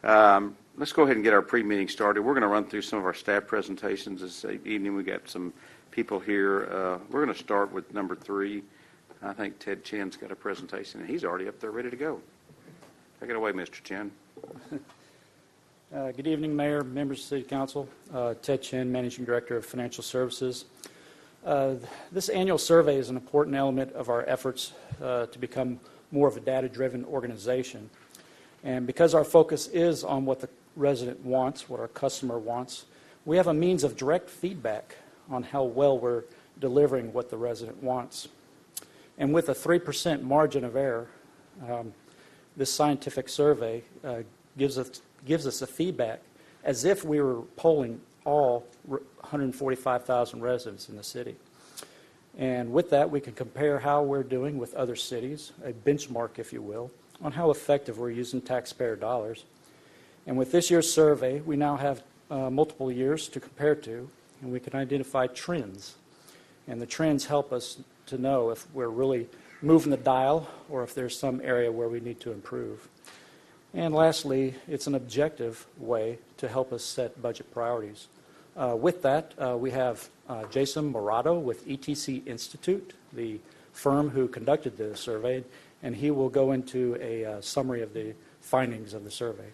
Let's go ahead and get our pre-meeting started. We're going to run through some of our staff presentations this evening. We got some people here. We're going to start with number 3. I think Ted Chin's got a presentation, and he's already up there ready to go. Take it away, Mr. Chin. Good evening, Mayor, members of the City Council. Ted Chin, Managing Director of Financial Services. This annual survey is an important element of our efforts to become more of a data-driven organization. And because our focus is on what the resident wants, what our customer wants, we have a means of direct feedback on how well we're delivering what the resident wants. And with a 3% margin of error, this scientific survey gives us a feedback as if we were polling all 145,000 residents in the city. And with that, we can compare how we're doing with other cities, a benchmark, if you will, on how effective we're using taxpayer dollars. And with this year's survey, we now have multiple years to compare to, and we can identify trends. And the trends help us to know if we're really moving the dial or if there's some area where we need to improve. And lastly, it's an objective way to help us set budget priorities. With that, we have Jason Morato with ETC Institute, the firm who conducted the survey, and he will go into a summary of the findings of the survey.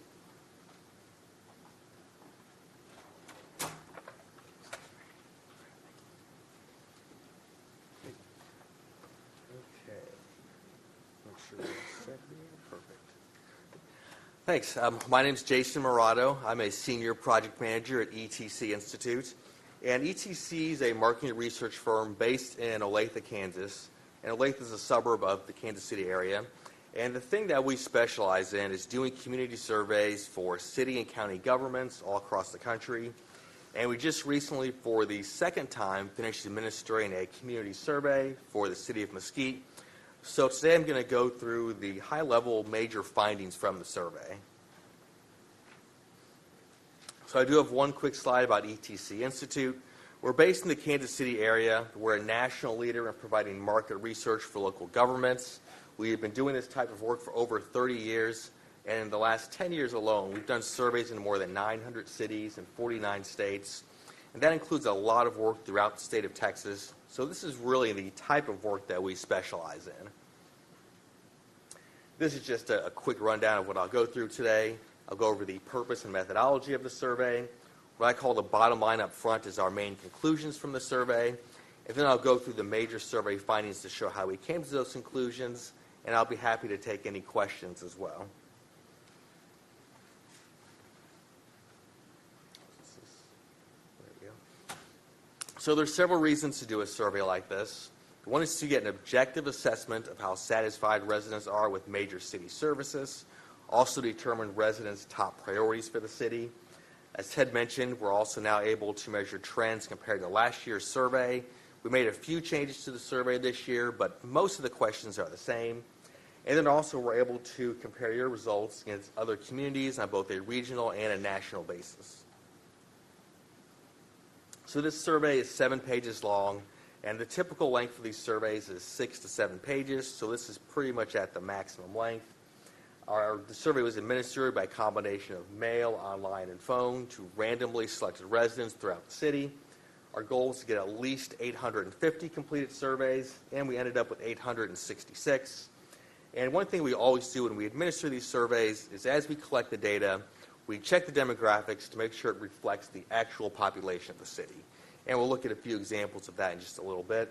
Thanks. My name is Jason Morato. I'm a senior project manager at ETC Institute. And ETC is a marketing research firm based in Olathe, Kansas. And Olathe is a suburb of the Kansas City area. And the thing that we specialize in is doing community surveys for city and county governments all across the country. And we just recently, for the second time, finished administering a community survey for the city of Mesquite. So today I'm going to go through the high-level major findings from the survey. So I do have one quick slide about ETC Institute. We're based in the Kansas City area. We're a national leader in providing market research for local governments. We have been doing this type of work for over 30 years, and in the last 10 years alone, we've done surveys in more than 900 cities and 49 states, and that includes a lot of work throughout the state of Texas. So this is really the type of work that we specialize in. This is just a quick rundown of what I'll go through today. I'll go over the purpose and methodology of the survey. What I call the bottom line up front is our main conclusions from the survey. And then I'll go through the major survey findings to show how we came to those conclusions, and I'll be happy to take any questions as well. So there's several reasons to do a survey like this. One is to get an objective assessment of how satisfied residents are with major city services, also determine residents' top priorities for the city. As Ted mentioned, we're also now able to measure trends compared to last year's survey. We made a few changes to the survey this year, but most of the questions are the same. And then also we're able to compare your results against other communities on both a regional and a national basis. So this survey is 7 pages long, and the typical length for these surveys is 6 to 7 pages, so this is pretty much at the maximum length. The survey was administered by a combination of mail, online, and phone to randomly selected residents throughout the city. Our goal was to get at least 850 completed surveys, and we ended up with 866. And one thing we always do when we administer these surveys is as we collect the data, we check the demographics to make sure it reflects the actual population of the city. And we'll look at a few examples of that in just a little bit.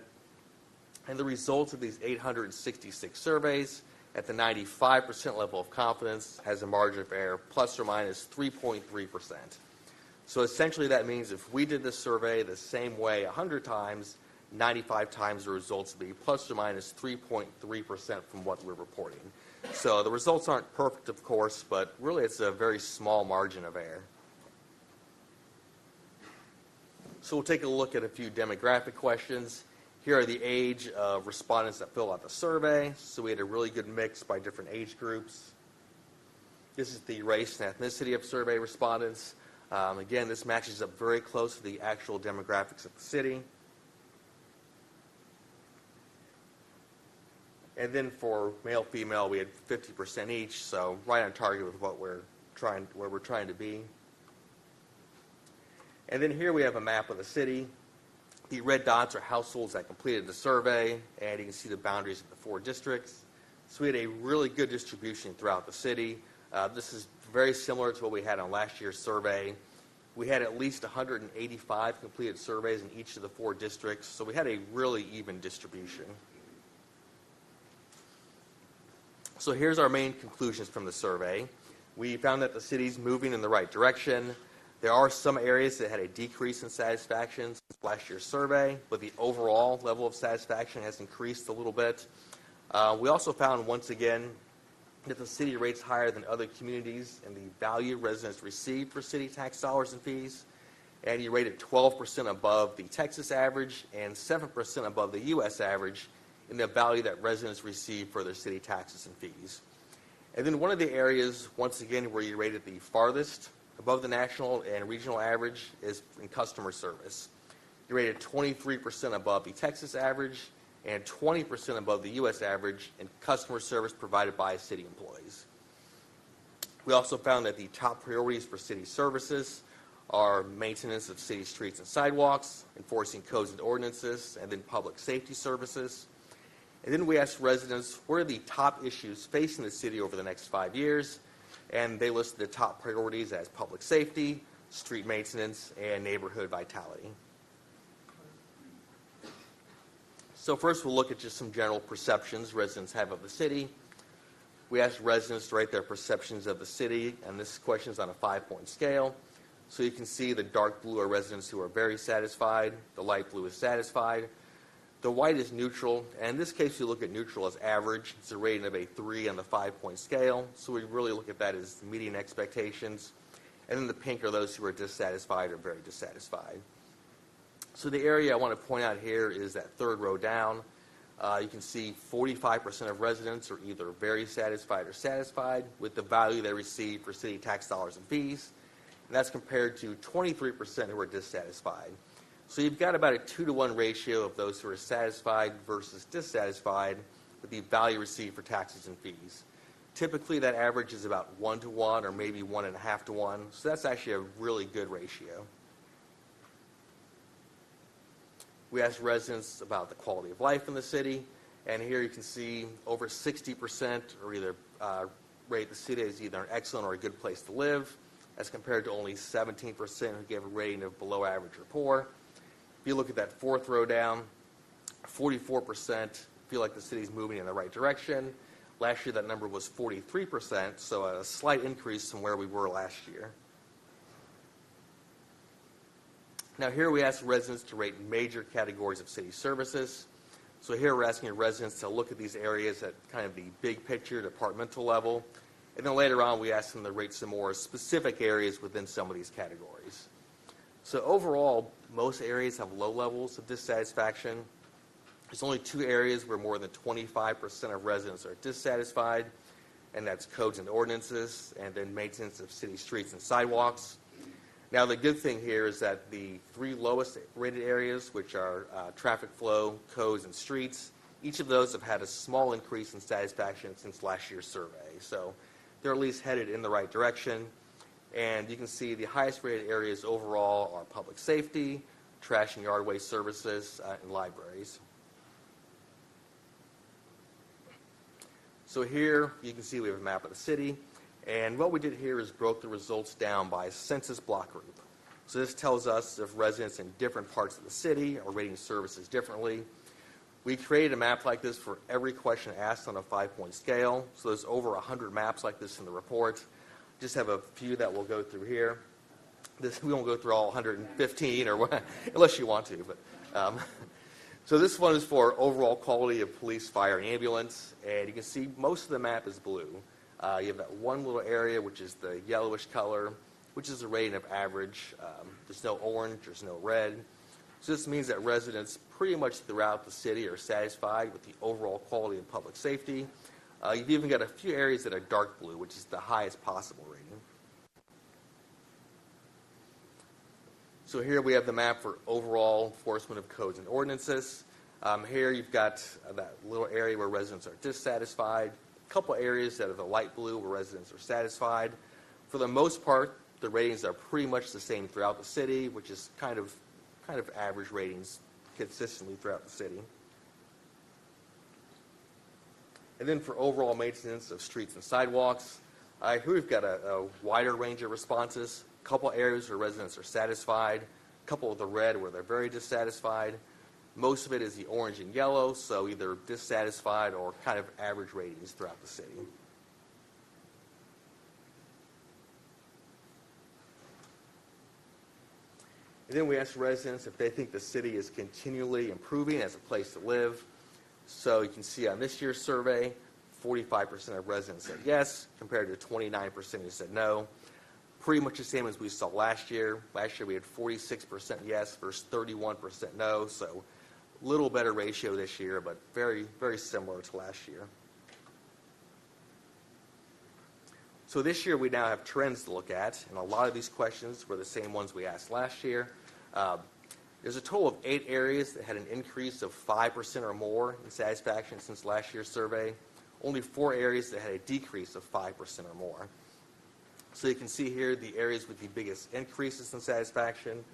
And the results of these 866 surveys at the 95% level of confidence has a margin of error plus or minus 3.3%. So essentially that means if we did this survey the same way 100 times, 95 times the results would be plus or minus 3.3% from what we're reporting. So the results aren't perfect, of course, but really it's a very small margin of error. So we'll take a look at a few demographic questions. Here are the age of respondents that fill out the survey. So we had a really good mix by different age groups. This is the race and ethnicity of survey respondents. Again, this matches up very close to the actual demographics of the city. And then for male, female, we had 50% each, so right on target with what we're we're trying to be. And then here we have a map of the city. The red dots are households that completed the survey, and you can see the boundaries of the 4 districts. So we had a really good distribution throughout the city. This is very similar to what we had on last year's survey. We had at least 185 completed surveys in each of the 4 districts, so we had a really even distribution. So here's our main conclusions from the survey. We found that the city's moving in the right direction. There are some areas that had a decrease in satisfaction since last year's survey, but the overall level of satisfaction has increased a little bit. We also found, once again, that the city rates higher than other communities in the value residents receive for city tax dollars and fees, and you rated 12% above the Texas average and 7% above the U.S. average in the value that residents receive for their city taxes and fees. And then one of the areas, once again, where you rated the farthest above the national and regional average is in customer service. You rated 23% above the Texas average and 20% above the U.S. average in customer service provided by city employees. We also found that the top priorities for city services are maintenance of city streets and sidewalks, enforcing codes and ordinances, and then public safety services. And then we asked residents, what are the top issues facing the city over the next 5 years? And they listed the top priorities as public safety, street maintenance, and neighborhood vitality. So first we'll look at just some general perceptions residents have of the city. We asked residents to rate their perceptions of the city, and this question is on a 5-point scale. So you can see the dark blue are residents who are very satisfied, the light blue is satisfied, the white is neutral, and in this case we look at neutral as average. It's a rating of a 3 on the 5-point scale, so we really look at that as meeting expectations. And then the pink are those who are dissatisfied or very dissatisfied. So the area I want to point out here is that 3rd row down. You can see 45% of residents are either very satisfied or satisfied with the value they receive for city tax dollars and fees. And that's compared to 23% who are dissatisfied. So you've got about a 2-to-1 ratio of those who are satisfied versus dissatisfied with the value received for taxes and fees. Typically that average is about 1-to-1 or maybe 1.5-to-1. So that's actually a really good ratio. We asked residents about the quality of life in the city, and here you can see over 60% are either rate the city as either an excellent or a good place to live, as compared to only 17% who gave a rating of below average or poor. If you look at that 4th row down, 44% feel like the city's moving in the right direction. Last year that number was 43%, so a slight increase from where we were last year. Now here we ask residents to rate major categories of city services. So here we're asking residents to look at these areas at kind of the big picture, departmental level. And then later on we ask them to rate some more specific areas within some of these categories. So overall, most areas have low levels of dissatisfaction. There's only 2 areas where more than 25% of residents are dissatisfied, and that's codes and ordinances, and then maintenance of city streets and sidewalks. Now, the good thing here is that the 3 lowest rated areas, which are traffic flow, codes, and streets, each of those have had a small increase in satisfaction since last year's survey. So they're at least headed in the right direction. And you can see the highest rated areas overall are public safety, trash and yard waste services, and libraries. So here you can see we have a map of the city. And what we did here is broke the results down by census block group. So this tells us if residents in different parts of the city are rating services differently. We created a map like this for every question asked on a 5-point scale. So there's over 100 maps like this in the report. Just have a few that we'll go through here. We won't go through all 115 or what, unless you want to. But so this one is for overall quality of police, fire, and ambulance. And you can see most of the map is blue. You have that one little area, which is the yellowish color, which is a rating of average. There's no orange, there's no red. So this means that residents pretty much throughout the city are satisfied with the overall quality of public safety. You've even got a few areas that are dark blue, which is the highest possible rating. So here we have the map for overall enforcement of codes and ordinances. Here you've got that little area where residents are dissatisfied. A couple areas that are the light blue where residents are satisfied. For the most part, the ratings are pretty much the same throughout the city, which is kind of average ratings consistently throughout the city. And then for overall maintenance of streets and sidewalks, here we've got a wider range of responses. A couple areas where residents are satisfied, a couple of the red where they're very dissatisfied. Most of it is the orange and yellow, so either dissatisfied or kind of average ratings throughout the city. And then we asked residents if they think the city is continually improving as a place to live. So you can see on this year's survey, 45% of residents said yes, compared to 29% who said no. Pretty much the same as we saw last year. Last year we had 46% yes versus 31% no, so a little better ratio this year, but very, very similar to last year. So this year we now have trends to look at, and a lot of these questions were the same ones we asked last year. There's a total of 8 areas that had an increase of 5% or more in satisfaction since last year's survey. Only 4 areas that had a decrease of 5% or more. So you can see here the areas with the biggest increases in satisfaction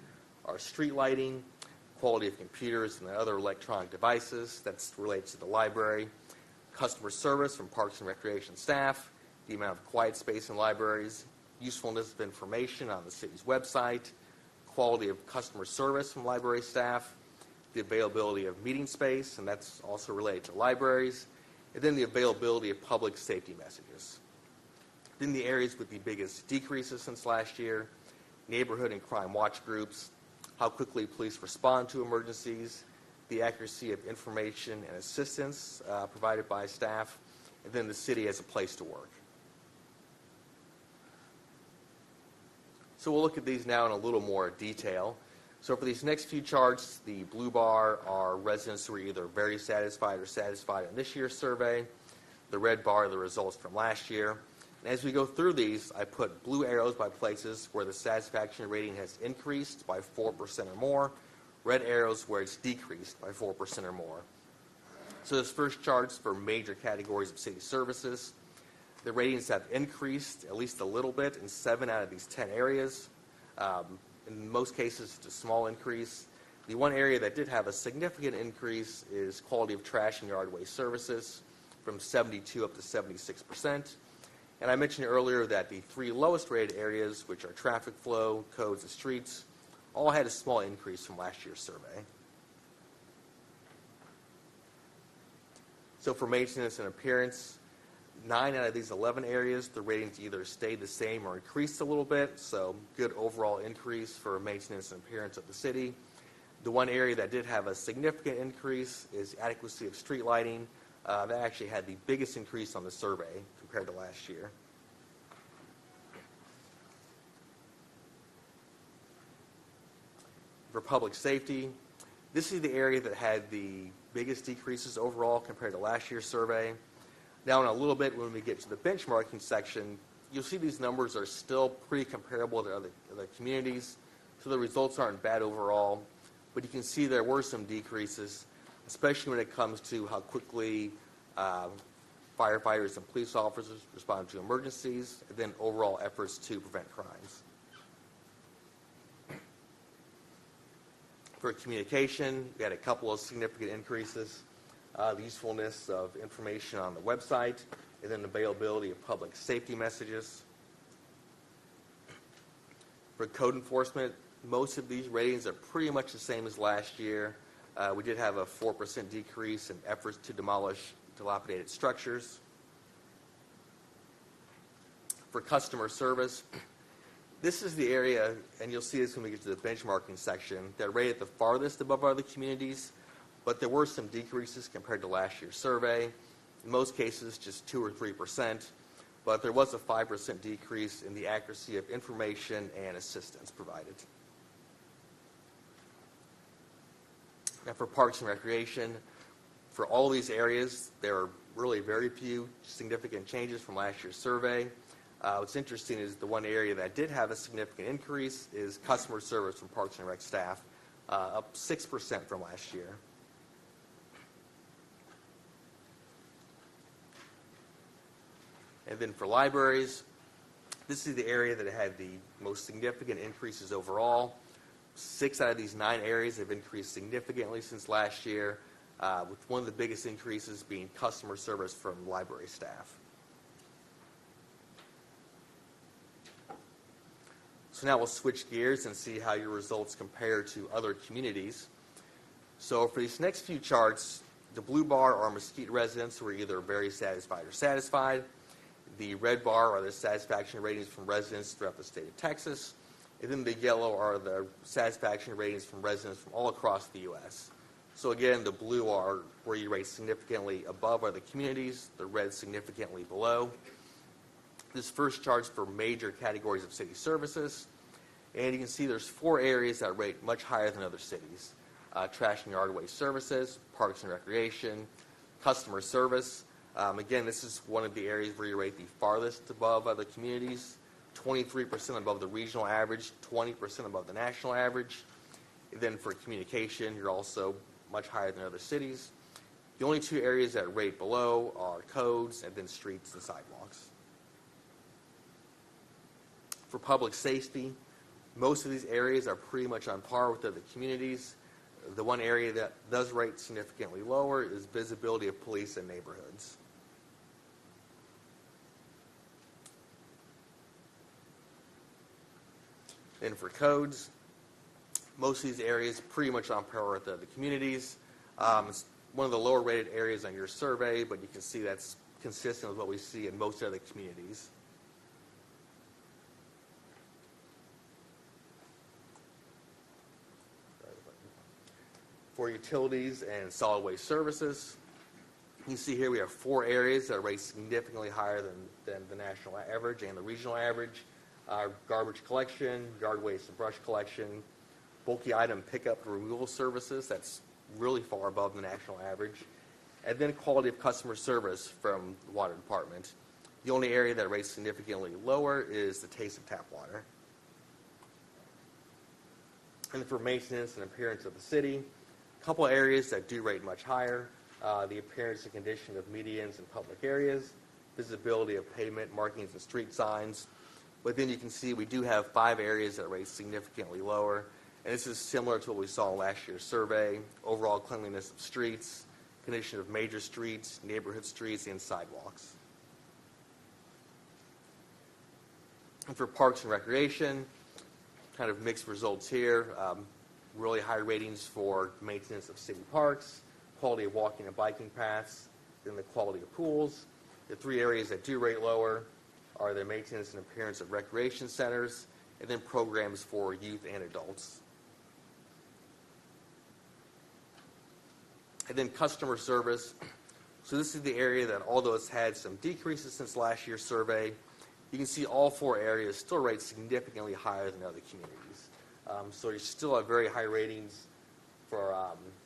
are street lighting, quality of computers and other electronic devices, that's related to the library, customer service from Parks and Recreation staff, the amount of quiet space in libraries, usefulness of information on the city's website, quality of customer service from library staff, the availability of meeting space, and that's also related to libraries, and then the availability of public safety messages. Then the areas with the biggest decreases since last year, neighborhood and crime watch groups, how quickly police respond to emergencies, the accuracy of information and assistance provided by staff, and then the city as a place to work. So we'll look at these now in a little more detail. So for these next few charts, the blue bar are residents who are either very satisfied or satisfied in this year's survey. The red bar are the results from last year. And as we go through these, I put blue arrows by places where the satisfaction rating has increased by 4% or more, red arrows where it's decreased by 4% or more. So this first chart's for major categories of city services. The ratings have increased at least a little bit in 7 out of these 10 areas. In most cases, it's a small increase. The one area that did have a significant increase is quality of trash and yard waste services, from 72 up to 76%. And I mentioned earlier that the 3 lowest rated areas, which are traffic flow, codes, and streets, all had a small increase from last year's survey. So for maintenance and appearance, 9 out of these 11 areas, the ratings either stayed the same or increased a little bit, so good overall increase for maintenance and appearance of the city. The one area that did have a significant increase is adequacy of street lighting. That actually had the biggest increase on the survey compared to last year. For public safety, this is the area that had the biggest decreases overall compared to last year's survey. Now in a little bit, when we get to the benchmarking section, you'll see these numbers are still pretty comparable to other communities, so the results aren't bad overall. But you can see there were some decreases, especially when it comes to how quickly firefighters and police officers respond to emergencies, and then overall efforts to prevent crimes. For communication, we had a couple of significant increases. The usefulness of information on the website, and then availability of public safety messages. For code enforcement, most of these ratings are pretty much the same as last year. We did have a 4% decrease in efforts to demolish dilapidated structures. For customer service, this is the area, and you'll see this when we get to the benchmarking section, that rated the farthest above other communities, but there were some decreases compared to last year's survey. In most cases, just 2 or 3%, but there was a 5% decrease in the accuracy of information and assistance provided. Now for Parks and Recreation, for all these areas, there are really very few significant changes from last year's survey. What's interesting is the one area that did have a significant increase is customer service from Parks and Rec staff, up 6% from last year. And then for libraries, This is the area that had the most significant increases overall. 6 out of these 9 areas have increased significantly since last year, with one of the biggest increases being customer service from library staff. So now we'll switch gears and see how your results compare to other communities. So for these next few charts, the blue bar are Mesquite residents who are either very satisfied or satisfied. The red bar are the satisfaction ratings from residents throughout the state of Texas. And then the yellow are the satisfaction ratings from residents from all across the U.S. So again, the blue are where you rate significantly above are the communities, the red significantly below. This first chart's for major categories of city services. And you can see there's 4 areas that rate much higher than other cities. Trash and yard waste services, parks and recreation, customer service. Again, this is one of the areas where you rate the farthest above other communities, 23% above the regional average, 20% above the national average. And then for communication, you're also much higher than other cities. The only 2 areas that rate below are codes and then streets and sidewalks. For public safety, most of these areas are pretty much on par with other communities. The one area that does rate significantly lower is visibility of police in neighborhoods. Then for codes, most of these areas pretty much on par with other communities. It's one of the lower rated areas on your survey, but you can see that's consistent with what we see in most other communities. For utilities and solid waste services, you see here we have 4 areas that rate significantly higher than the national average and the regional average. Garbage collection, yard waste and brush collection, bulky item pickup and removal services, that's really far above the national average. And then quality of customer service from the water department. The only area that rates significantly lower is the taste of tap water. And for maintenance and appearance of the city, a couple of areas that do rate much higher. The appearance and condition of medians and public areas, visibility of pavement markings and street signs. But then you can see we do have 5 areas that rate significantly lower. And this is similar to what we saw in last year's survey. Overall cleanliness of streets, condition of major streets, neighborhood streets, and sidewalks. And for parks and recreation, kind of mixed results here. Really high ratings for maintenance of city parks, quality of walking and biking paths, then the quality of pools. The 3 areas that do rate lower are the maintenance and appearance of recreation centers, and then programs for youth and adults. And then customer service. So this is the area that, although it's had some decreases since last year's survey, you can see all 4 areas still rate significantly higher than other communities. So you still have very high ratings for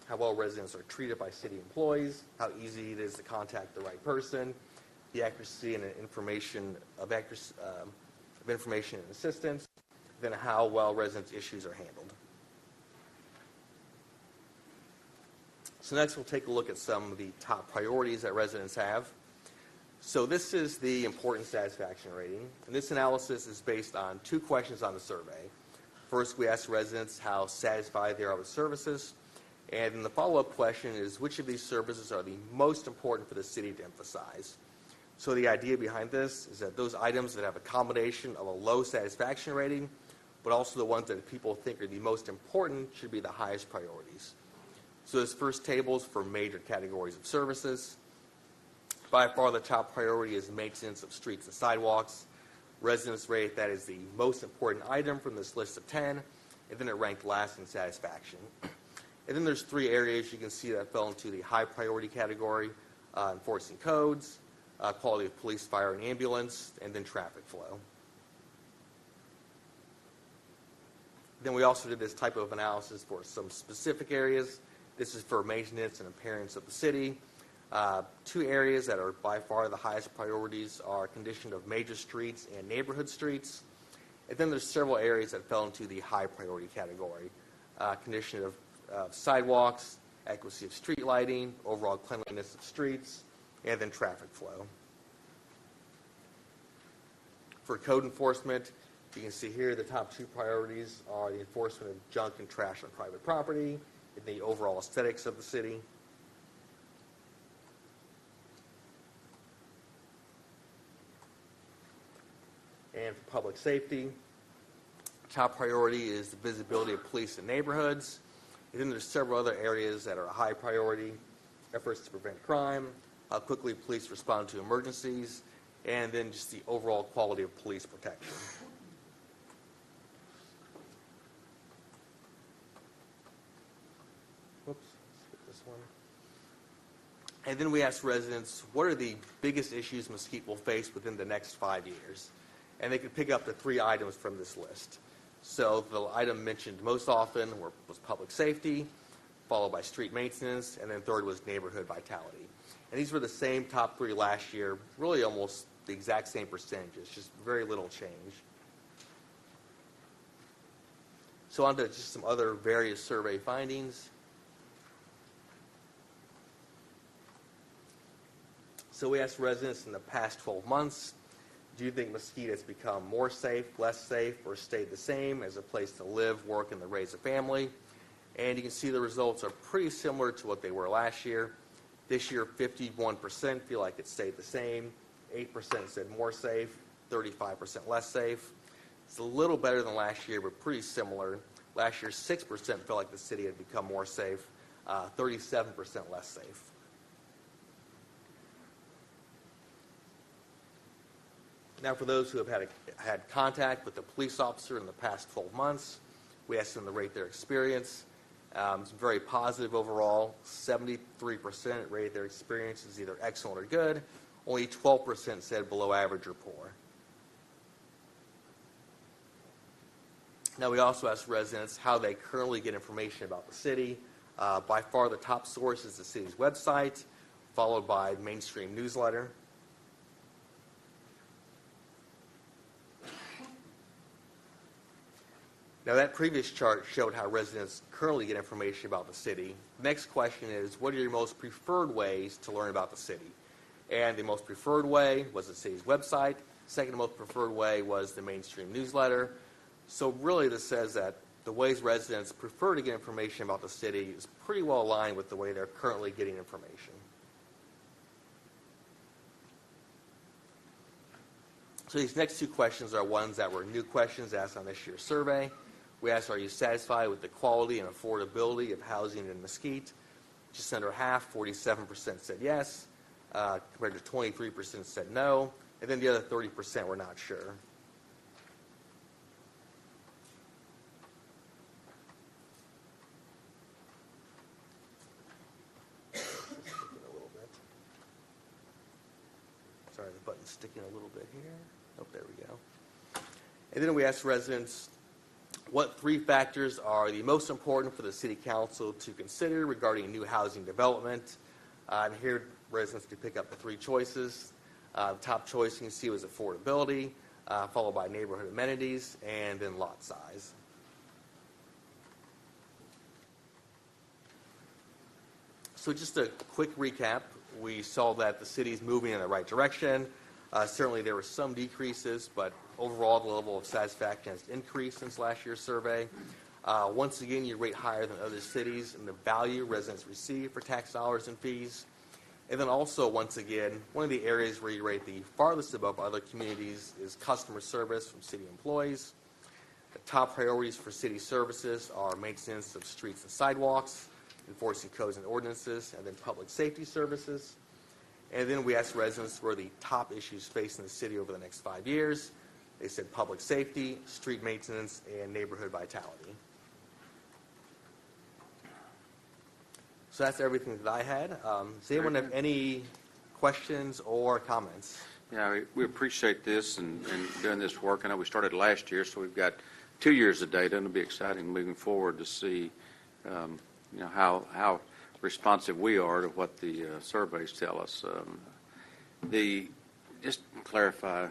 how well residents are treated by city employees, how easy it is to contact the right person, the accuracy and information of information and assistance, then how well residents' issues are handled. So next we'll take a look at some of the top priorities that residents have. So this is the important satisfaction rating, and this analysis is based on 2 questions on the survey. First, we ask residents how satisfied they are with services, and then the follow-up question is which of these services are the most important for the city to emphasize. So the idea behind this is that those items that have a combination of a low satisfaction rating, but also the ones that people think are the most important, should be the highest priorities. So this first table is for major categories of services. By far the top priority is maintenance of streets and sidewalks. Residents rate that is the most important item from this list of 10, and then it ranked last in satisfaction. And then there's 3 areas you can see that fell into the high priority category: enforcing codes, quality of police, fire, and ambulance, and then traffic flow. Then we also did this type of analysis for some specific areas. This is for maintenance and appearance of the city. 2 areas that are by far the highest priorities are condition of major streets and neighborhood streets. And then there's several areas that fell into the high priority category. Condition of sidewalks, accuracy of street lighting, overall cleanliness of streets, and then traffic flow. For code enforcement, you can see here the top two priorities are the enforcement of junk and trash on private property and the overall aesthetics of the city. And for public safety, top priority is the visibility of police in neighborhoods. And then there's several other areas that are a high priority: efforts to prevent crime, how quickly police respond to emergencies, and then just the overall quality of police protection. Whoops, skip this one. And then we asked residents, what are the biggest issues Mesquite will face within the next 5 years? And they could pick up the 3 items from this list. So the item mentioned most often was public safety, followed by street maintenance, and then third was neighborhood vitality. And these were the same top 3 last year, really almost the exact same percentages, just very little change. So on to just some other various survey findings. So we asked residents in the past 12 months, do you think Mesquite has become more safe, less safe, or stayed the same as a place to live, work, and to raise a family? And you can see the results are pretty similar to what they were last year. This year, 51% feel like it stayed the same, 8% said more safe, 35% less safe. It's a little better than last year, but pretty similar. Last year, 6% felt like the city had become more safe, 37% less safe. Now, for those who have had contact with the police officer in the past 12 months, we asked them to rate their experience. It's very positive overall. 73% rated their experience as either excellent or good. Only 12% said below average or poor. Now, we also asked residents how they currently get information about the city. By far, the top source is the city's website, followed by mainstream newsletter. Now, that previous chart showed how residents currently get information about the city. Next question is, what are your most preferred ways to learn about the city? And the most preferred way was the city's website. Second most preferred way was the mainstream newsletter. So really this says that the ways residents prefer to get information about the city is pretty well aligned with the way they're currently getting information. So these next 2 questions are ones that were new questions asked on this year's survey. We asked, are you satisfied with the quality and affordability of housing in Mesquite? Just under half, 47% said yes, compared to 23% said no, and then the other 30% were not sure. Sorry, the button's sticking a little bit here. Oh, there we go. And then we asked residents, what 3 factors are the most important for the City Council to consider regarding new housing development? And here, residents could pick up the 3 choices. Top choice you can see was affordability, followed by neighborhood amenities, and then lot size. So just a quick recap. We saw that the city is moving in the right direction. Certainly there were some decreases, but overall the level of satisfaction has increased since last year's survey. Once again, you rate higher than other cities in the value residents receive for tax dollars and fees. And then also, once again, one of the areas where you rate the farthest above other communities is customer service from city employees. The top priorities for city services are maintenance of streets and sidewalks, enforcing codes and ordinances, and then public safety services. And then we asked residents what are the top issues facing the city over the next 5 years. They said public safety, street maintenance, and neighborhood vitality. So that's everything that I had. Does anyone have any questions or comments? Yeah, we appreciate this and doing this work. I know we started last year, so we've got 2 years of data, and it'll be exciting moving forward to see how responsive we are to what the surveys tell us. Just to clarify,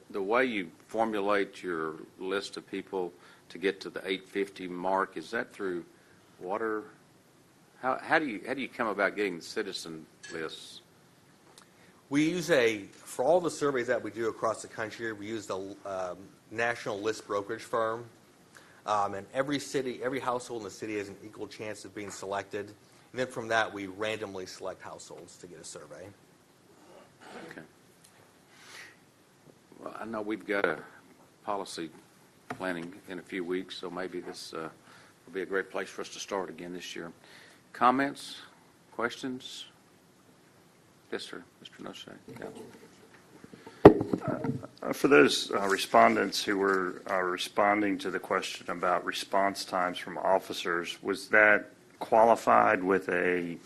the way you formulate your list of people to get to the 850 mark, is that through water? How do you come about getting the citizen lists? We use for all the surveys that we do across the country, we use the national list brokerage firm. And every household in the city has an equal chance of being selected. And then from that, we randomly select households to get a survey. Okay. Well, I know we've got a policy planning in a few weeks, so maybe this will be a great place for us to start again this year. Comments? Questions? Yes, sir. Mr. Noshay. For those respondents who were responding to the question about response times from officers, was that qualified with that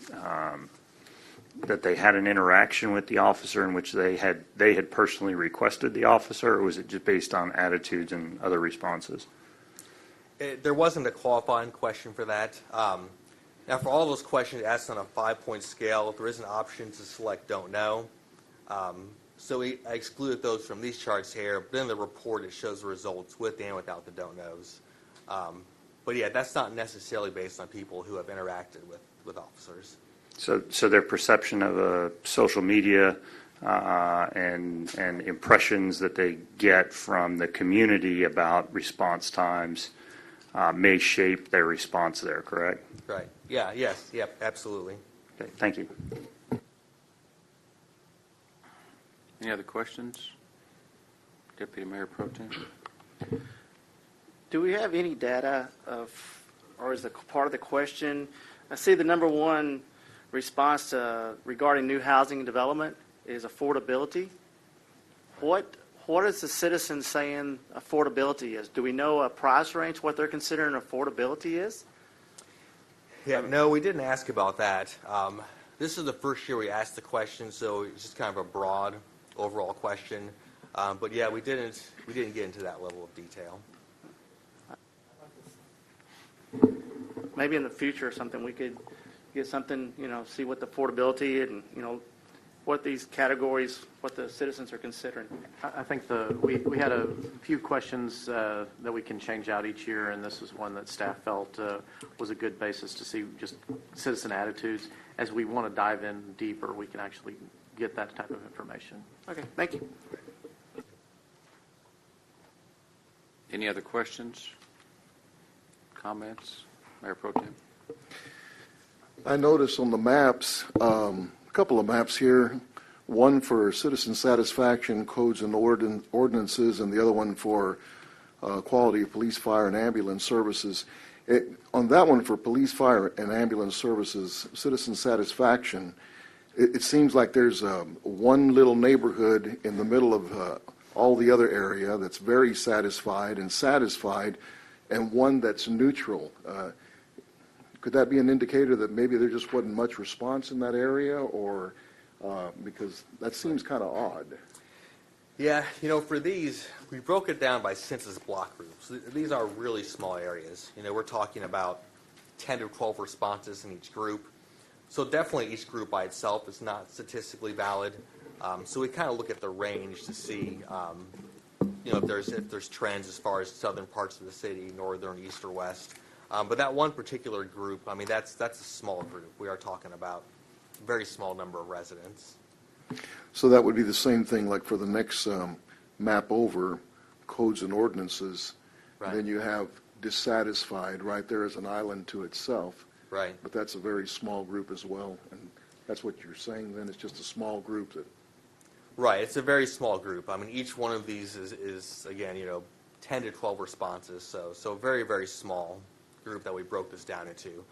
they had an interaction with the officer in which they had personally requested the officer, or was it just based on attitudes and other responses? There wasn't a qualifying question for that. Now, for all those questions asked on a 5-point scale, there is an option to select don't know. So I excluded those from these charts here. But in the report, it shows the results with and without the don't knows. But yeah, that's not necessarily based on people who have interacted with officers. So their perception of social media and impressions that they get from the community about response times may shape their response there, correct? Right. Yeah, yes, yep, absolutely. Okay, thank you. Any other questions? Deputy Mayor Pro Tem. Do we have any data or is the part of the question, I see the number one response regarding new housing development is affordability. What is the citizen saying affordability is? Do we know a price range, what they're considering affordability is? Yeah, no, we didn't ask about that. This is the first year we asked the question, so it's just kind of a broad overall question. But yeah, we didn't get into that level of detail. Maybe in the future or something we could get something, see what the affordability and, what these categories, what the citizens are considering. I think we had a few questions that we can change out each year, and this is one that staff felt was a good basis to see just citizen attitudes. As we want to dive in deeper, we can actually get that type of information. Okay, thank you. Any other questions? Comments? Mayor Pro Tem. I noticed on the maps, a couple of maps here, one for citizen satisfaction, codes and ordinances, and the other one for quality of police, fire, and ambulance services. On that one for police, fire, and ambulance services, citizen satisfaction, it seems like there's one little neighborhood in the middle of all the other area that's very satisfied, and one that's neutral. Could that be an indicator that maybe there just wasn't much response in that area, or because that seems kind of odd? Yeah, for these, we broke it down by census block groups. These are really small areas. We're talking about 10 to 12 responses in each group. So definitely each group by itself is not statistically valid. So we kind of look at the range to see, if there's trends as far as southern parts of the city, northern, east, or west. But that one particular group, that's a small group. We are talking about a very small number of residents. So that would be the same thing like for the next map over, codes and ordinances. Right. Then you have dissatisfied right there as an island to itself. Right. But that's a very small group as well. And that's what you're saying then, it's just a small group that... Right, it's a very small group. Each one of these is again, 10 to 12 responses. So very, very small group that we broke this down into.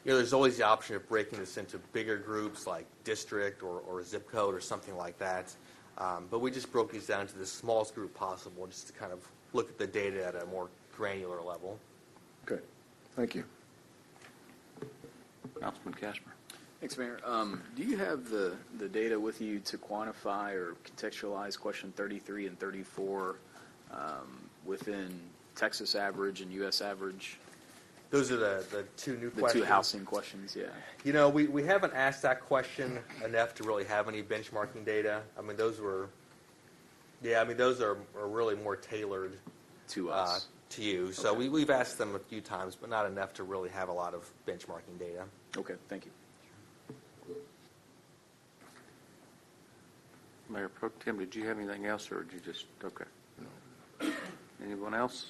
There's always the option of breaking this into bigger groups like district or zip code or something like that. But we just broke these down to the smallest group possible just to kind of look at the data at a more granular level. Okay, thank you. Councilman Casper. Thanks, Mayor. Do you have the data with you to quantify or contextualize question 33 and 34 within Texas average and U.S. average? Those are the two new The questions. two housing questions, yeah. We haven't asked that question enough to really have any benchmarking data. Those are really more tailored To us. to you. So Okay. we've asked them a few times, but not enough to really have a lot of benchmarking data. Okay, thank you. Mayor Pro Tem, did you have anything else, or did you just, okay. Anyone else?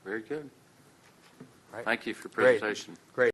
Very good. Right. Thank you for your Great. presentation. Great.